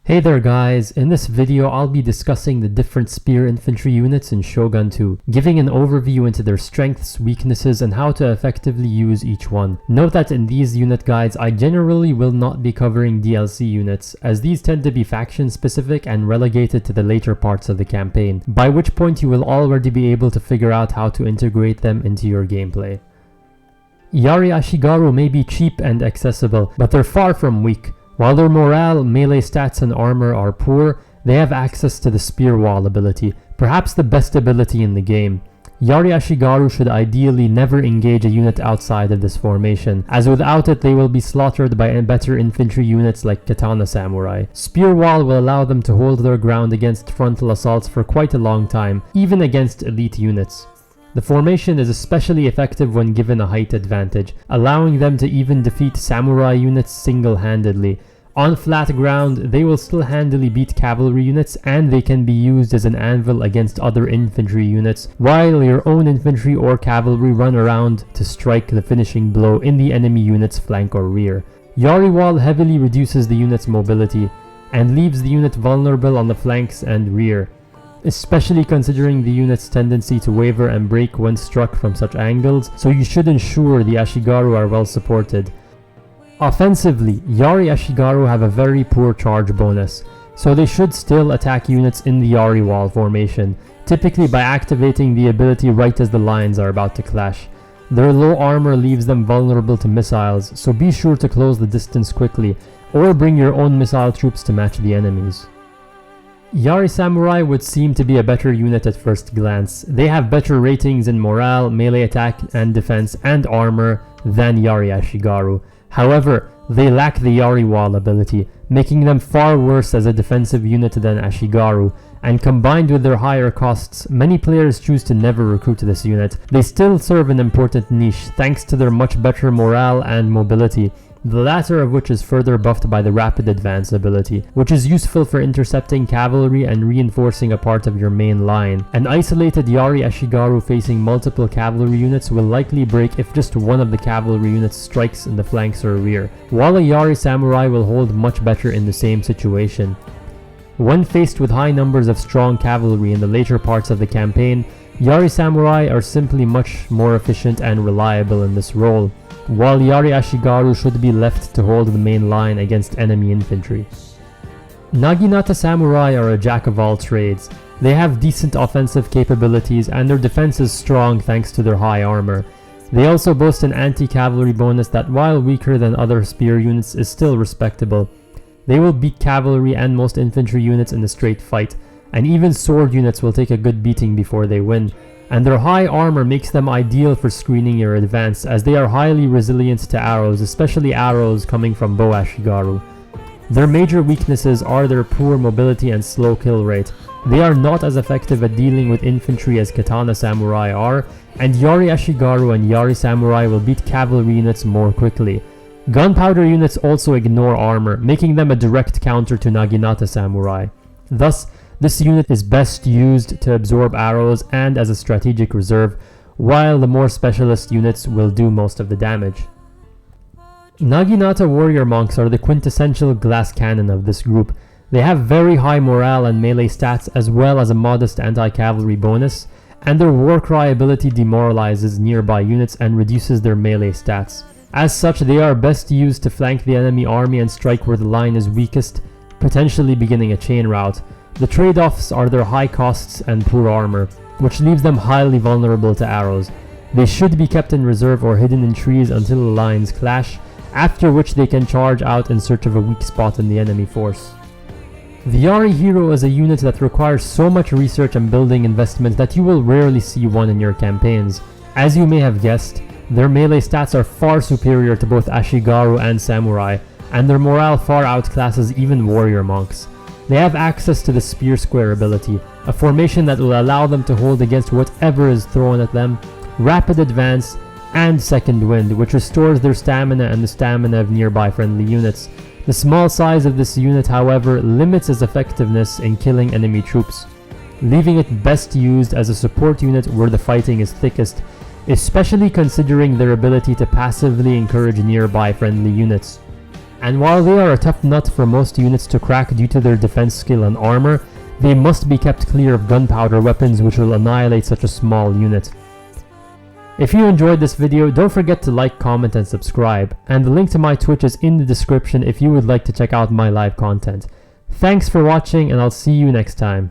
Hey there guys, in this video I'll be discussing the different spear infantry units in Shogun 2, giving an overview into their strengths, weaknesses, and how to effectively use each one. Note that in these unit guides I generally will not be covering DLC units, as these tend to be faction specific and relegated to the later parts of the campaign, by which point you will already be able to figure out how to integrate them into your gameplay. Yari Ashigaru may be cheap and accessible, but they're far from weak. While their morale, melee stats, and armor are poor, they have access to the Spear Wall ability, perhaps the best ability in the game. Yari Ashigaru should ideally never engage a unit outside of this formation, as without it they will be slaughtered by better infantry units like Naginata Samurai. Spear Wall will allow them to hold their ground against frontal assaults for quite a long time, even against elite units. The formation is especially effective when given a height advantage, allowing them to even defeat samurai units single-handedly. On flat ground, they will still handily beat cavalry units, and they can be used as an anvil against other infantry units, while your own infantry or cavalry run around to strike the finishing blow in the enemy unit's flank or rear. Yari Wall heavily reduces the unit's mobility, and leaves the unit vulnerable on the flanks and rear, especially considering the unit's tendency to waver and break when struck from such angles, so you should ensure the Ashigaru are well supported. Offensively, Yari Ashigaru have a very poor charge bonus, so they should still attack units in the Yari Wall formation, typically by activating the ability right as the lines are about to clash. Their low armor leaves them vulnerable to missiles, so be sure to close the distance quickly, or bring your own missile troops to match the enemies. Yari Samurai would seem to be a better unit at first glance. They have better ratings in morale, melee attack and defense, and armor than Yari Ashigaru. However, they lack the Yari Wall ability, making them far worse as a defensive unit than Ashigaru, and combined with their higher costs, many players choose to never recruit this unit. They still serve an important niche thanks to their much better morale and mobility, the latter of which is further buffed by the Rapid Advance ability, which is useful for intercepting cavalry and reinforcing a part of your main line. An isolated Yari Ashigaru facing multiple cavalry units will likely break if just one of the cavalry units strikes in the flanks or rear, while a Yari Samurai will hold much better in the same situation. When faced with high numbers of strong cavalry in the later parts of the campaign, Yari Samurai are simply much more efficient and reliable in this role, while Yari Ashigaru should be left to hold the main line against enemy infantry. Naginata Samurai are a jack of all trades. They have decent offensive capabilities and their defense is strong thanks to their high armor. They also boast an anti-cavalry bonus that, while weaker than other spear units, is still respectable. They will beat cavalry and most infantry units in a straight fight, and even sword units will take a good beating before they win. And their high armor makes them ideal for screening your advance, as they are highly resilient to arrows, especially arrows coming from bow Ashigaru. Their major weaknesses are their poor mobility and slow kill rate. They are not as effective at dealing with infantry as Naginata Samurai are, and Yari Ashigaru and Yari Samurai will beat cavalry units more quickly. Gunpowder units also ignore armor, making them a direct counter to Naginata Samurai. Thus, this unit is best used to absorb arrows and as a strategic reserve, while the more specialist units will do most of the damage. Naginata warrior monks are the quintessential glass cannon of this group. They have very high morale and melee stats as well as a modest anti-cavalry bonus, and their warcry ability demoralizes nearby units and reduces their melee stats. As such, they are best used to flank the enemy army and strike where the line is weakest, potentially beginning a chain rout. The trade-offs are their high costs and poor armor, which leaves them highly vulnerable to arrows. They should be kept in reserve or hidden in trees until the lines clash, after which they can charge out in search of a weak spot in the enemy force. The Yari Hero is a unit that requires so much research and building investment that you will rarely see one in your campaigns. As you may have guessed, their melee stats are far superior to both Ashigaru and Samurai, and their morale far outclasses even warrior monks. They have access to the Spear Square ability, a formation that will allow them to hold against whatever is thrown at them, Rapid Advance, and Second Wind, which restores their stamina and the stamina of nearby friendly units. The small size of this unit, however, limits its effectiveness in killing enemy troops, leaving it best used as a support unit where the fighting is thickest, especially considering their ability to passively encourage nearby friendly units. and while they are a tough nut for most units to crack due to their defense skill and armor, they must be kept clear of gunpowder weapons which will annihilate such a small unit. If you enjoyed this video, don't forget to like, comment, and subscribe, and the link to my Twitch is in the description if you would like to check out my live content. Thanks for watching, and I'll see you next time.